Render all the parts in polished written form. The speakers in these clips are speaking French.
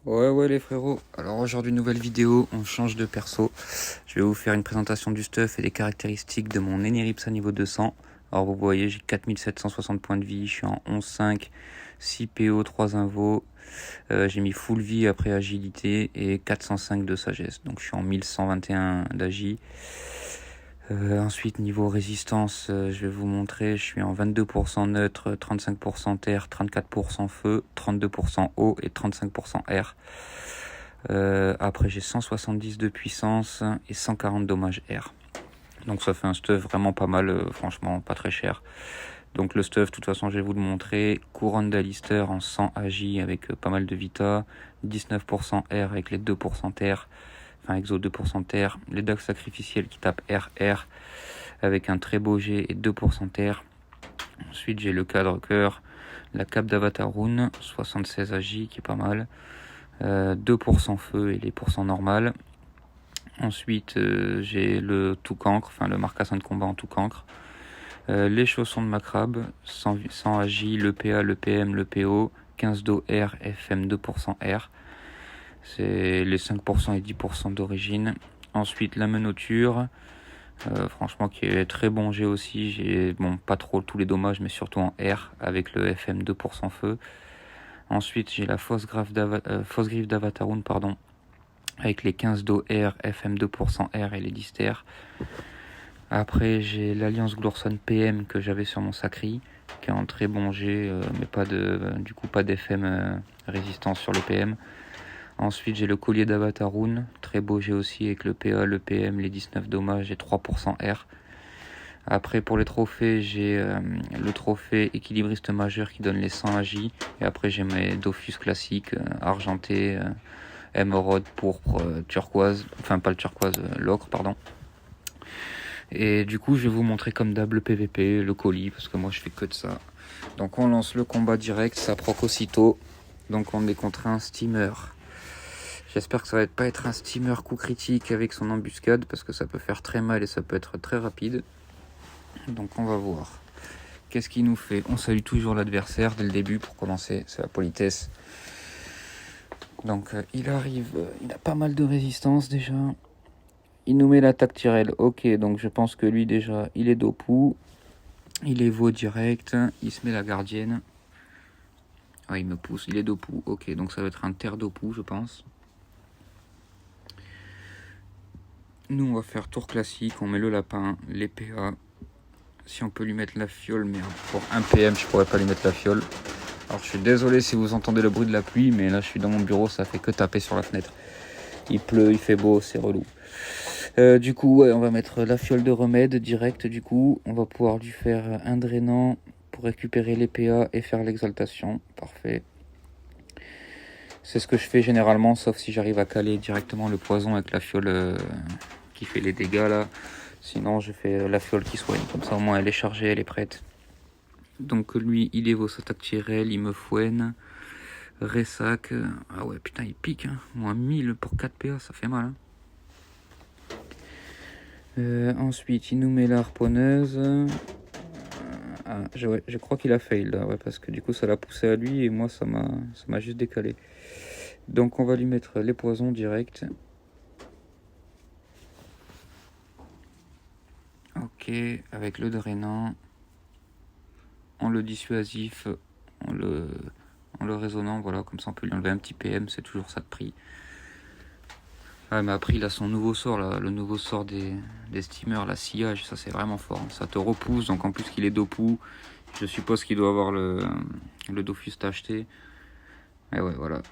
Ouais les frérots, alors aujourd'hui nouvelle vidéo, on change de perso. Je vais vous faire une présentation du stuff et des caractéristiques de mon Enirips à niveau 200. Alors vous voyez, j'ai 4760 points de vie, je suis en 11.5, 6 PO, 3 invos. J'ai mis full vie après agilité et 405 de sagesse, donc je suis en 1121 d'agi. Ensuite niveau résistance, je vais vous montrer, je suis en 22% neutre, 35% terre, 34% feu, 32% eau et 35% air. Après j'ai 170 de puissance et 140 dommages air. Donc ça fait un stuff vraiment pas mal, franchement pas très cher. Donc le stuff, de toute façon je vais vous le montrer. Couronne d'Alister en 100 agi avec pas mal de vita, 19% air avec les 2% terre, enfin exo 2% terre, les dagues sacrificielles qui tapent RR avec un très beau G et 2% terre. Ensuite j'ai le cadre cœur, la cape d'Avatar Rune, 76 agi qui est pas mal, 2% feu et les pourcents normales. Ensuite j'ai le tout cancre, enfin le marcassin de combat en tout cancre. Les chaussons de Macrab, 100 agi, le PA, le PM, le PO, 15 d'eau R, FM 2% R. C'est les 5% et 10% d'origine. Ensuite la menoture, franchement qui est très bon G aussi. J'ai pas trop tous les dommages mais surtout en R avec le FM 2% feu. Ensuite j'ai la fausse griffe d'Avataroun avec les 15 d'eau R, FM 2% R et les 10 TR. Après j'ai l'Alliance Glourson PM que j'avais sur mon Sacri, qui est en très bon G, mais pas d'FM résistance sur le PM. Ensuite j'ai le collier d'Avataroun, très beau G aussi avec le PA, le PM, les 19 dommages et 3% R. Après pour les trophées j'ai le trophée équilibriste majeur qui donne les 100 agi. Et après j'ai mes Dofus classiques, argenté, émeraude, pourpre, turquoise, enfin pas le turquoise, l'ocre pardon. Et du coup je vais vous montrer comme d'hab le PVP, le colis, parce que moi je fais que de ça. Donc on lance le combat direct, ça proc aussitôt. Donc on est contre un steamer. J'espère que ça va pas être un steamer coup critique avec son embuscade, parce que ça peut faire très mal et ça peut être très rapide. Donc on va voir. Qu'est-ce qu'il nous fait? On salue toujours l'adversaire dès le début pour commencer, c'est la politesse. Donc il arrive, il a pas mal de résistance déjà. Il nous met l'attaque Tyrell, ok, donc je pense que lui déjà, il est Dopu. Il est veau direct, il se met la gardienne. Ah, il me pousse, il est Dopu, ok, donc ça va être un terre Dopu, je pense. Nous, on va faire tour classique, on met le lapin, les PA. Si on peut lui mettre la fiole, mais pour un PM, je pourrais pas lui mettre la fiole. Alors, je suis désolé si vous entendez le bruit de la pluie, mais là, je suis dans mon bureau, ça fait que taper sur la fenêtre. Il pleut, il fait beau, c'est relou. Du coup, ouais, on va mettre la fiole de remède direct. Du coup, on va pouvoir lui faire un drainant pour récupérer les PA et faire l'exaltation. Parfait. C'est ce que je fais généralement, sauf si j'arrive à caler directement le poison avec la fiole qui fait les dégâts là. Sinon, je fais la fiole qui soigne. Comme ça, au moins, elle est chargée, elle est prête. Donc lui, il évo sa attaque Tyrell, il me fouenne. Ressac. Ah ouais, putain, il pique. Hein. Moins 1000 pour 4 PA, ça fait mal. Hein. Ensuite, il nous met la harponneuse. Je crois qu'il a fail là, ouais, parce que du coup, ça l'a poussé à lui et moi, ça m'a juste décalé. Donc, on va lui mettre les poisons direct. Ok, avec le drainant. En le dissuasif, en le résonnant, voilà, comme ça on peut lui enlever un petit PM, c'est toujours ça de prix. Ah, mais après il a son nouveau sort, là, le nouveau sort des steamers, la sillage, ça c'est vraiment fort. Ça te repousse, donc en plus qu'il est Dopu, je suppose qu'il doit avoir le Dofus acheté. Et ouais, voilà.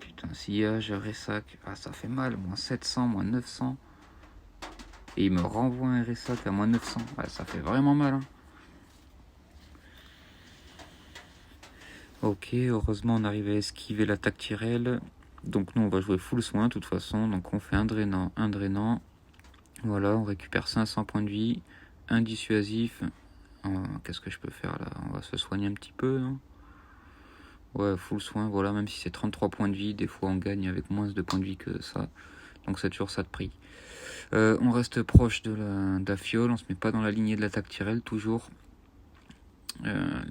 Putain, sillage, Ressac, ah ça fait mal, moins 700, moins 900. Et il me renvoie un Ressac à moins 900, ouais, ça fait vraiment mal. Hein. Ok, heureusement on arrive à esquiver l'attaque Tyrell. Donc nous on va jouer full soin de toute façon. Donc on fait un drainant, un drainant. Voilà, on récupère 500 points de vie. Un dissuasif. Qu'est-ce que je peux faire là? On va se soigner un petit peu. Hein, ouais, full soin, voilà, même si c'est 33 points de vie, des fois on gagne avec moins de points de vie que ça. Donc c'est toujours ça de prix. On reste proche de la fiole, on se met pas dans la lignée de l'attaque Tyrell toujours.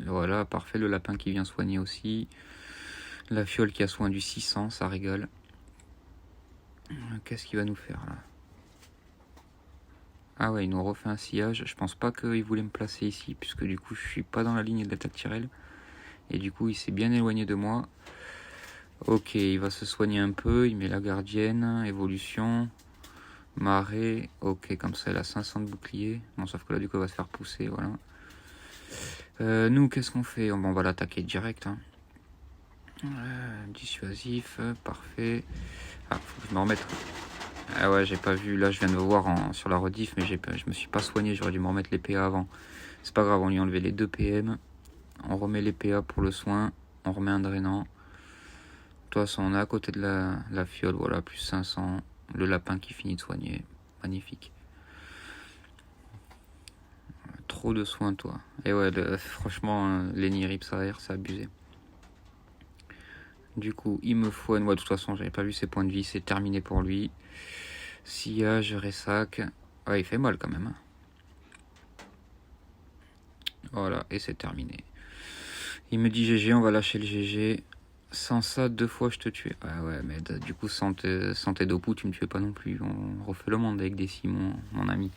Voilà, parfait, le lapin qui vient soigner aussi. La fiole qui a soin du 600, ça régale. Qu'est-ce qu'il va nous faire là? Ah ouais, il nous refait un sillage. Je pense pas qu'il voulait me placer ici, puisque du coup je suis pas dans la ligne de l'attaque Tyrell. Et du coup il s'est bien éloigné de moi. Ok, il va se soigner un peu. Il met la gardienne, évolution, marée. Ok, comme ça elle a 500 de bouclier. Bon, sauf que là du coup elle va se faire pousser, voilà. Nous, qu'est-ce qu'on fait? Bon, on va l'attaquer direct. Hein. Dissuasif, parfait. Ah, faut que je me remette. Ah ouais, j'ai pas vu. Là, je viens de voir sur la rediff, mais je me suis pas soigné. J'aurais dû me remettre les PA avant. C'est pas grave, on lui a enlevé les 2 PM. On remet les PA pour le soin. On remet un drainant. De toute façon, on est à côté de la fiole. Voilà, plus 500. Le lapin qui finit de soigner. Magnifique. Trop de soins, toi. Et ouais, franchement, Lenny Rips arrière, c'est abusé. Du coup, il me faut... Ouais, de toute façon, j'avais pas vu ses points de vie. C'est terminé pour lui. Sillage, ressac. Ouais, il fait mal quand même. Voilà, et c'est terminé. Il me dit GG, on va lâcher le GG. Sans ça, 2 fois je te tue. Ah ouais, mais du coup, sans tes dopou, tu me tuais pas non plus. On refait le monde avec des Simon, mon ami.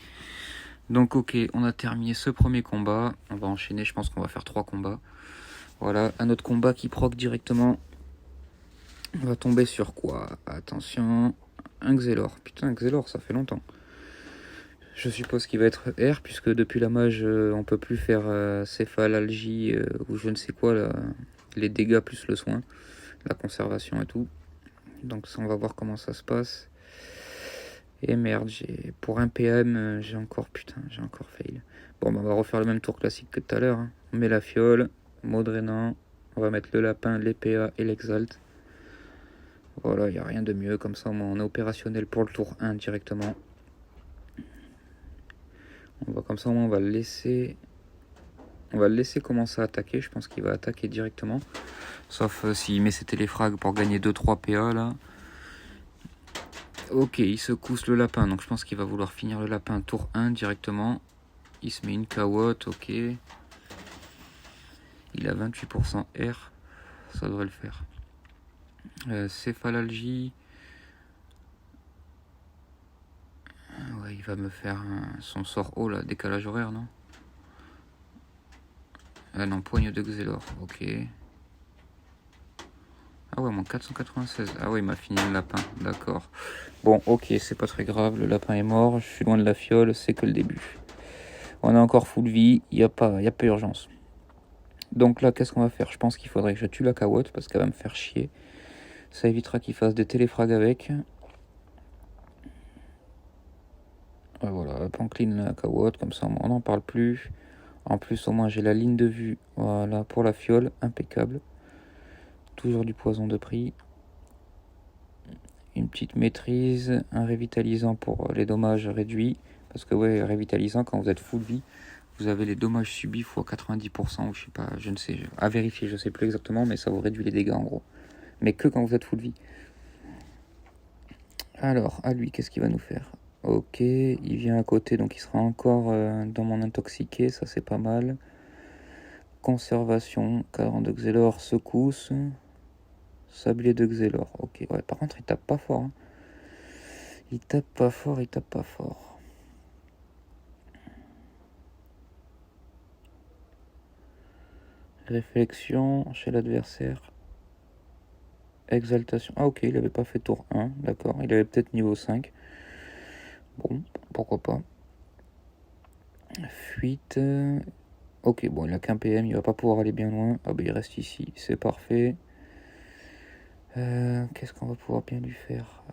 Donc ok, on a terminé ce premier combat. On va enchaîner, je pense qu'on va faire 3 combats. Voilà, un autre combat qui proc directement. On va tomber sur quoi? Attention, un Xelor. Putain, un Xelor, ça fait longtemps. Je suppose qu'il va être R, puisque depuis la mage, on peut plus faire céphalalgie ou je ne sais quoi, là, les dégâts plus le soin, la conservation et tout. Donc ça, on va voir comment ça se passe. Et merde, pour un PM, j'ai encore fail. Bon, bah, on va refaire le même tour classique que tout à l'heure. Hein. On met la fiole, mot drainant, on va mettre le lapin, les PA et l'exalt. Voilà, il n'y a rien de mieux, comme ça on est opérationnel pour le tour 1 directement. On va comme ça, on va le laisser commencer à attaquer. Je pense qu'il va attaquer directement. Sauf s'il met ses téléfrags pour gagner 2-3 PA là. Ok, il secousse le lapin. Donc je pense qu'il va vouloir finir le lapin tour 1 directement. Il se met une cawotte, ok. Il a 28% R. Ça devrait le faire. Céphalalgie. Ouais, il va me faire son sort haut là, décalage horaire, non? Ah non, poigne de Xelor, ok. Ah ouais, mon 496. Ah ouais, il m'a fini le lapin, d'accord. Bon, ok, c'est pas très grave, le lapin est mort, je suis loin de la fiole, c'est que le début. On a encore full vie, il n'y a pas urgence. Donc là, qu'est-ce qu'on va faire? Je pense qu'il faudrait que je tue la cawotte, parce qu'elle va me faire chier. Ça évitera qu'il fasse des téléfrags avec. Ouais, voilà, hop, on clean la cawotte, comme ça on n'en parle plus. En plus, au moins j'ai la ligne de vue, voilà, pour la fiole, impeccable. Toujours du poison de prix. Une petite maîtrise, un révitalisant pour les dommages réduits. Parce que ouais, révitalisant, quand vous êtes full vie, vous avez les dommages subis x 90%, ou je sais pas, je ne sais, à vérifier, je sais plus exactement, mais ça vous réduit les dégâts en gros. Mais que quand vous êtes full vie. Alors, à lui, qu'est-ce qu'il va nous faire? Ok, il vient à côté, donc il sera encore dans mon intoxiqué, ça c'est pas mal. Conservation, cadran de Xelor, secousse. Sablier de Xelor, ok, ouais, par contre il tape pas fort. Hein. Il tape pas fort. Réflexion chez l'adversaire. Exaltation. Ah ok, il avait pas fait tour 1, d'accord. Il avait peut-être niveau 5. Bon, pourquoi pas. Fuite. Ok, bon, il a qu'un PM, il va pas pouvoir aller bien loin. Ah bah il reste ici, c'est parfait. Qu'est-ce qu'on va pouvoir bien lui faire?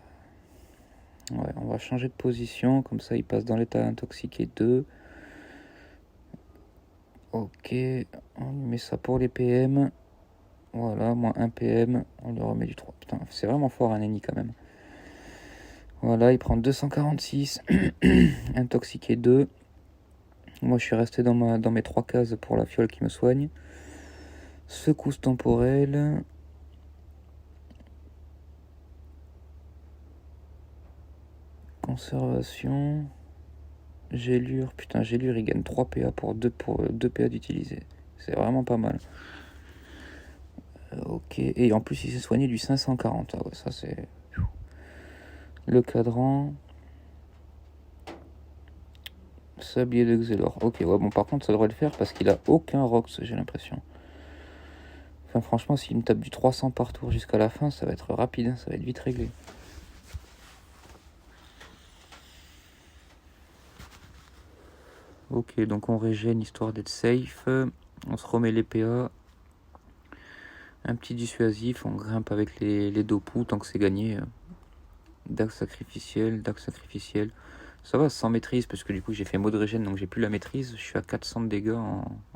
Ouais, on va changer de position, comme ça il passe dans l'état intoxiqué 2. Ok, on lui met ça pour les PM. Voilà, moins 1 PM, on lui remet du 3. Putain, c'est vraiment fort un ennemi quand même. Voilà, il prend 246. Intoxiqué 2. Moi, je suis resté dans mes 3 cases pour la fiole qui me soigne. Secousse temporelle. Conservation. Gélure. Putain, gélure, il gagne 3 PA pour 2 PA d'utiliser. C'est vraiment pas mal. Ok, Ok, et en plus il s'est soigné du 540. Ah ouais, ça c'est... Le cadran. Sablier de Xelor. Ok, ouais, bon, par contre, ça devrait le faire parce qu'il a aucun Rox, j'ai l'impression. Enfin, franchement, s'il me tape du 300 par tour jusqu'à la fin, ça va être rapide, hein, ça va être vite réglé. Ok, donc on régène histoire d'être safe. On se remet les PA. Un petit dissuasif, on grimpe avec les dopous tant que c'est gagné. Dague sacrificiel, dague sacrificiel. Ça va, sans maîtrise, parce que du coup j'ai fait mode régène, donc j'ai plus la maîtrise. Je suis à 400 de dégâts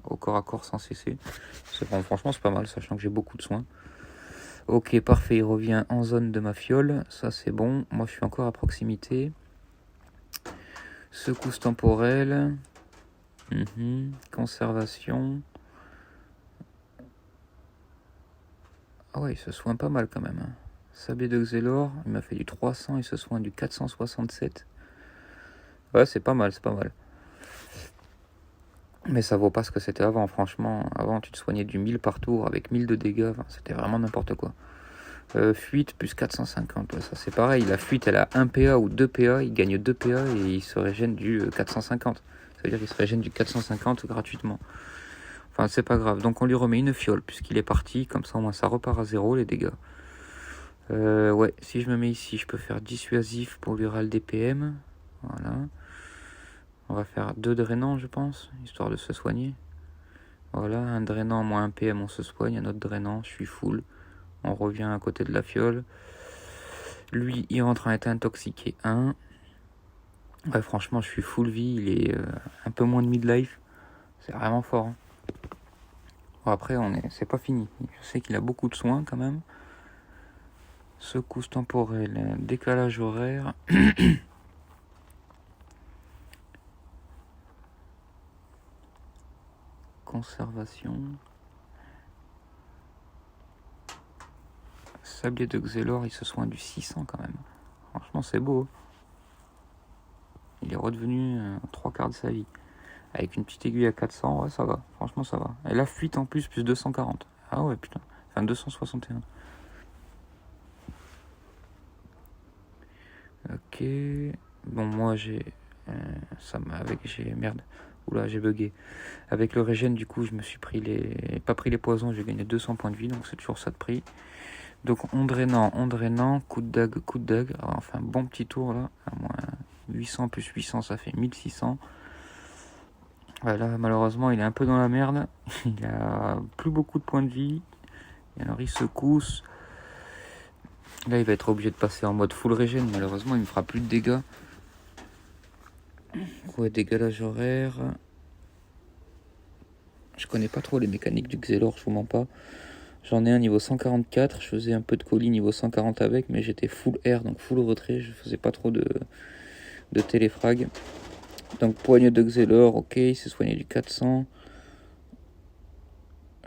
au corps à corps sans cesser. Bon, franchement, c'est pas mal, sachant que j'ai beaucoup de soins. Ok, parfait, il revient en zone de ma fiole. Ça, c'est bon. Moi, je suis encore à proximité. Secousse temporelle. Conservation. Ah ouais, il se soigne pas mal quand même. Sablé de Xelor, il m'a fait du 300, il se soigne du 467. Ouais, c'est pas mal, c'est pas mal. Mais ça vaut pas ce que c'était avant, franchement. Avant, tu te soignais du 1000 par tour avec 1000 de dégâts. Enfin, c'était vraiment n'importe quoi. Fuite plus 450. Ouais, ça, c'est pareil. La fuite, elle a 1 PA ou 2 PA. Il gagne 2 PA et il se régène du 450. Ça veut dire qu'il se régène du 450 gratuitement. Enfin, c'est pas grave. Donc, on lui remet une fiole puisqu'il est parti. Comme ça, au moins, ça repart à zéro, les dégâts. Ouais, si je me mets ici, je peux faire dissuasif pour lui râler des PM. Voilà. On va faire 2 drainants, je pense, histoire de se soigner. Voilà, un drainant moins un PM, on se soigne. Un autre drainant, je suis full. On revient à côté de la fiole. Lui, il rentre en état intoxiqué 1. Ouais, franchement, je suis full vie. Il est un peu moins de midlife. C'est vraiment fort. Hein. Bon, après, c'est pas fini. Je sais qu'il a beaucoup de soins quand même. Secousse temporelle, décalage horaire. Conservation. Sablier de Xelor, il se soigne du 600 quand même. Franchement, c'est beau. Il est redevenu 3 quarts de sa vie. Avec une petite aiguille à 400, ouais, ça va. Franchement, ça va. Et la fuite en plus 240. Ah ouais, putain. Enfin, 261. Ok. Bon, moi, j'ai... Merde. Oula, j'ai bugué. Avec le régène, du coup, je me suis pris pas pris les poisons, j'ai gagné 200 points de vie, donc c'est toujours ça de prix. Donc, on drainant, coup de dague, coup de dague. Alors, enfin, bon petit tour, là. À moins 800 plus 800, ça fait 1600. Voilà, malheureusement, il est un peu dans la merde. Il a plus beaucoup de points de vie. Et alors, il secousse. Là, il va être obligé de passer en mode full régène. Malheureusement, il me fera plus de dégâts. Ouais, décalage horaire. Je connais pas trop les mécaniques du Xelor, je vous mens pas. J'en ai un niveau 144. Je faisais un peu de colis niveau 140 avec, mais j'étais full air, donc full retrait. Je faisais pas trop de téléfrag. Donc, poignée de Xelor, ok, il s'est soigné du 400.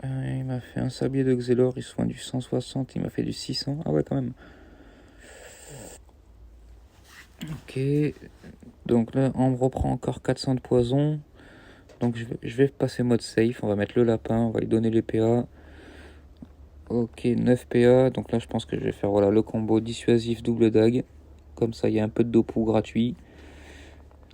Il m'a fait un sablier de Xelor, il se soigne du 160, il m'a fait du 600. Ah ouais, quand même. Ok. Donc là, on me reprend encore 400 de poison. Donc je vais passer mode safe. On va mettre le lapin, on va lui donner les PA. Ok, 9 PA. Donc là, je pense que je vais faire voilà, le combo dissuasif double dague. Comme ça, il y a un peu de dopou gratuit.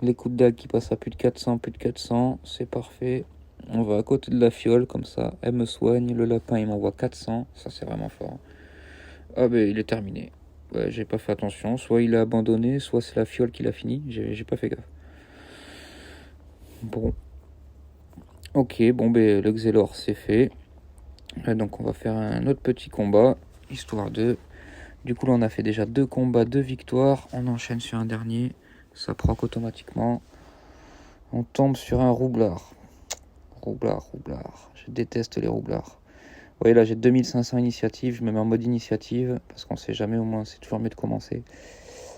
Les coups de dague qui passent à plus de 400, plus de 400. C'est parfait. On va à côté de la fiole, comme ça, elle me soigne. Le lapin, il m'envoie 400. Ça, c'est vraiment fort. Ah ben, il est terminé. Ouais, j'ai pas fait attention. Soit il a abandonné, soit c'est la fiole qui l'a fini. J'ai pas fait gaffe. Bon. Ok, bon, ben, le Xelor, c'est fait. Donc, on va faire un autre petit combat. Histoire de... Du coup, là, on a fait déjà 2 combats, 2 victoires. On enchaîne sur un dernier. Ça proc automatiquement. On tombe sur un roublard. Roublard. Je déteste les roublards. Vous voyez, là, j'ai 2500 initiatives. Je me mets en mode initiative. Parce qu'on sait jamais, au moins, c'est toujours mieux de commencer.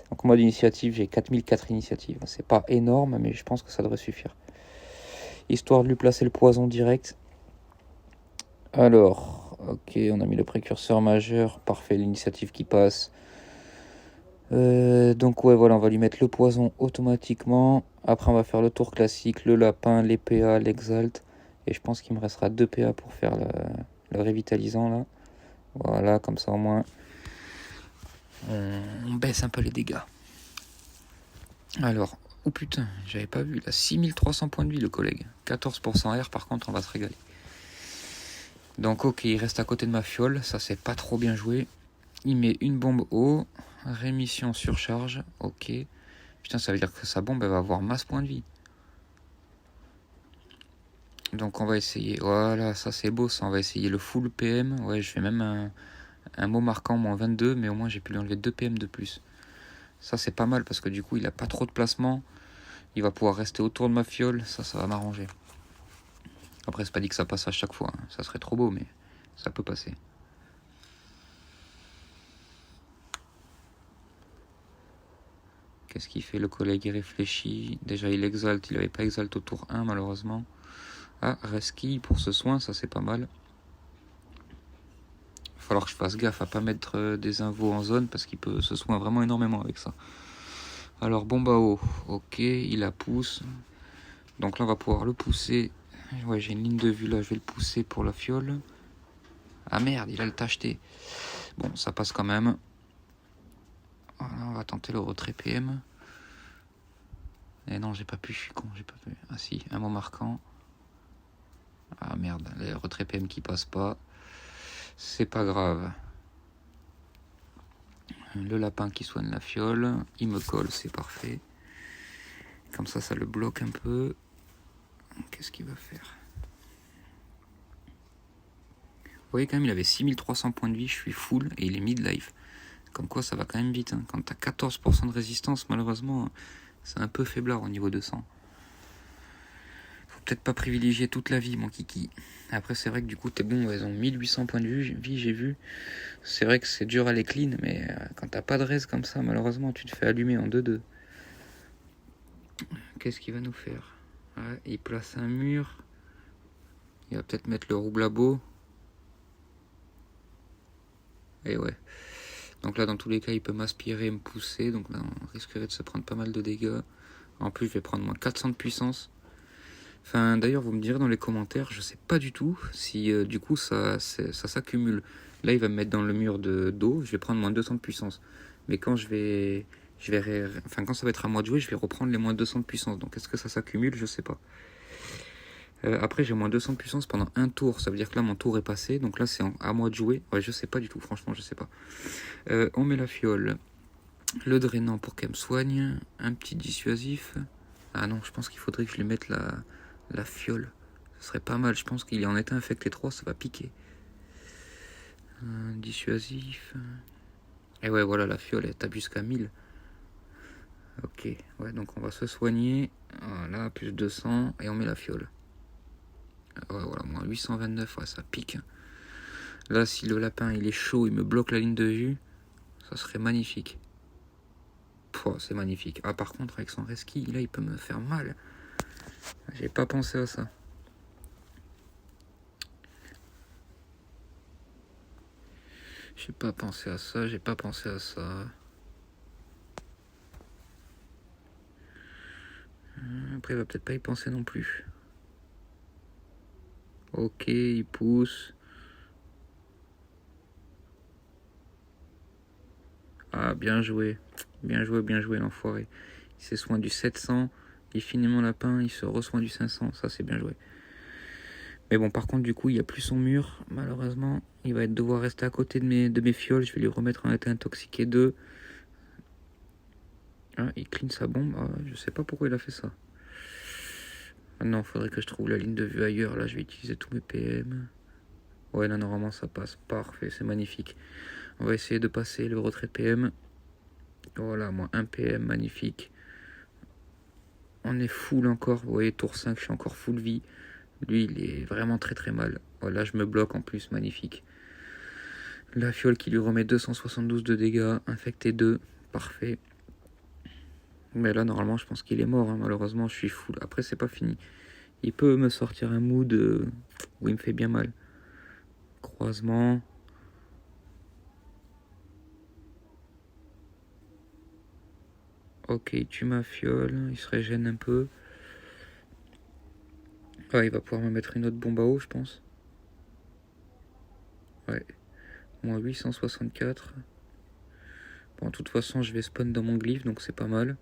Donc, en mode initiative, j'ai 4004 initiatives. C'est pas énorme, mais je pense que ça devrait suffire. Histoire de lui placer le poison direct. Alors, ok, on a mis le précurseur majeur. Parfait, l'initiative qui passe. Donc ouais, voilà, on va lui mettre le poison automatiquement. Après, on va faire le tour classique, le lapin, les PA, l'exalte. Et je pense qu'il me restera 2 PA pour faire le révitalisant là. Voilà, comme ça au moins, on baisse un peu les dégâts. Alors, oh putain, j'avais pas vu, il a 6300 points de vie le collègue. 14% R, par contre, on va se régaler. Donc ok, il reste à côté de ma fiole, ça c'est pas trop bien joué. Il met une bombe haut, rémission surcharge, ok. Putain, ça veut dire que sa bombe elle va avoir masse points de vie. Donc on va essayer, voilà, ça c'est beau ça, on va essayer le full PM. Ouais, je fais même un mot marquant moins 22, mais au moins j'ai pu lui enlever 2 PM de plus. Ça c'est pas mal parce que du coup il a pas trop de placement. Il va pouvoir rester autour de ma fiole, ça va m'arranger. Après c'est pas dit que ça passe à chaque fois, hein. Ça serait trop beau mais ça peut passer. Qu'est-ce qu'il fait le collègue? Il réfléchit. Déjà il exalte, il avait pas exalte au tour 1 malheureusement. Ah, Reski pour ce soin, ça c'est pas mal. Il va falloir que je fasse gaffe à pas mettre des invos en zone parce qu'il peut se soin vraiment énormément avec ça. Alors bombe à eau, ok, il la pousse. Donc là on va pouvoir le pousser. Ouais, j'ai une ligne de vue là, je vais le pousser pour la fiole. Ah merde, il a le tacheté. Bon, ça passe quand même. Voilà, on va tenter le retrait PM. Eh non, j'ai pas pu, je suis con, j'ai pas pu. Ah si, un mot marquant. Ah merde, le retrait PM qui passe pas. C'est pas grave. Le lapin qui soigne la fiole. Il me colle, c'est parfait. Comme ça le bloque un peu. Qu'est-ce qu'il va faire? Vous voyez quand même, il avait 6300 points de vie, je suis full et il est mid-life. Comme quoi ça va quand même vite. Hein. Quand t'as 14% de résistance, malheureusement, c'est un peu faiblard au niveau 200. Faut peut-être pas privilégier toute la vie, mon kiki. Après, c'est vrai que du coup, t'es bon, elles ont 1800 points de vie, j'ai vu. C'est vrai que c'est dur à les clean, mais quand t'as pas de res comme ça, malheureusement, tu te fais allumer en 2-2. Qu'est-ce qu'il va nous faire? Ouais, il place un mur. Il va peut-être mettre le roublabo. Et ouais. Donc là, dans tous les cas, il peut m'aspirer et me pousser. Donc là, on risquerait de se prendre pas mal de dégâts. En plus, je vais prendre moins 400 de puissance. Enfin, d'ailleurs, vous me direz dans les commentaires, je sais pas du tout si du coup ça s'accumule. Là, il va me mettre dans le mur de dos, je vais prendre moins 200 de puissance. Mais quand quand ça va être à moi de jouer, je vais reprendre les moins 200 de puissance. Donc, est-ce que ça s'accumule? Je sais pas. Après, j'ai moins 200 de puissance pendant un tour. Ça veut dire que là, mon tour est passé. Donc là, c'est à moi de jouer. Ouais, je sais pas du tout. Franchement, je sais pas. On met la fiole. Le drainant pour qu'elle me soigne. Un petit dissuasif. Ah non, je pense qu'il faudrait que je lui mette la fiole. Ce serait pas mal. Je pense qu'il en est infecté 3, ça va piquer. Dissuasif. Et ouais, voilà, la fiole, elle tape jusqu'à 1000. Ok, ouais, donc on va se soigner. Voilà, plus 200. Et on met la fiole. Ouais, voilà, moins 829, ouais, ça pique. Là, si le lapin il est chaud, il me bloque la ligne de vue, ça serait magnifique. Pouah, c'est magnifique. Ah, par contre, avec son reski, là, il peut me faire mal. J'ai pas pensé à ça. J'ai pas pensé à ça, j'ai pas pensé à ça. Après, il va peut-être pas y penser non plus. Ok, il pousse. Ah, bien joué. Bien joué, l'enfoiré. Il s'est soin du 700. Il finit mon lapin, il se reçoit du 500. Ça, c'est bien joué. Mais bon, par contre, du coup, il n'y a plus son mur. Malheureusement, il va devoir rester à côté de mes fioles. Je vais lui remettre en état intoxiqué 2. Ah, il clean sa bombe. Ah, je sais pas pourquoi il a fait ça. Ah non, faudrait que je trouve la ligne de vue ailleurs. Là, je vais utiliser tous mes PM. Ouais, là, normalement, ça passe. Parfait, c'est magnifique. On va essayer de passer le retrait PM. Voilà, moi, 1 PM, magnifique. On est full encore. Vous voyez, tour 5, je suis encore full vie. Lui, il est vraiment très très mal. Voilà, je me bloque en plus, magnifique. La fiole qui lui remet 272 de dégâts. Infecté 2, parfait. Mais là, normalement, je pense qu'il est mort. Hein. Malheureusement, je suis full. Après, c'est pas fini. Il peut me sortir un mood où il me fait bien mal. Croisement. Ok, il tue ma fiole. Il se régène un peu. Ah, il va pouvoir me mettre une autre bombe à eau, je pense. Ouais. Moins 864. Bon, de toute façon, je vais spawn dans mon glyphe, donc c'est pas mal.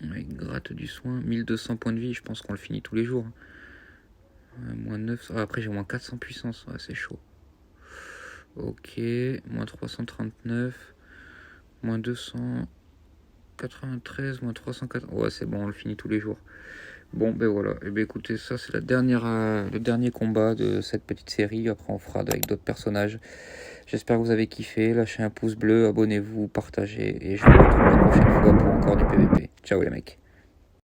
Ouais, gratte du soin. 1200 points de vie, je pense qu'on le finit tous les jours. Moins 900. Ah, après, j'ai moins 400 puissance. Ouais, c'est chaud. Ok. Moins 339. Moins 293. Moins 304. Ouais, c'est bon, on le finit tous les jours. Bon, ben voilà. Et ben écoutez, ça, c'est le dernier combat de cette petite série. Après, on fera avec d'autres personnages. J'espère que vous avez kiffé. Lâchez un pouce bleu, abonnez-vous, partagez. Et je vous retrouve la prochaine fois pour encore du PVP. Ciao les mecs.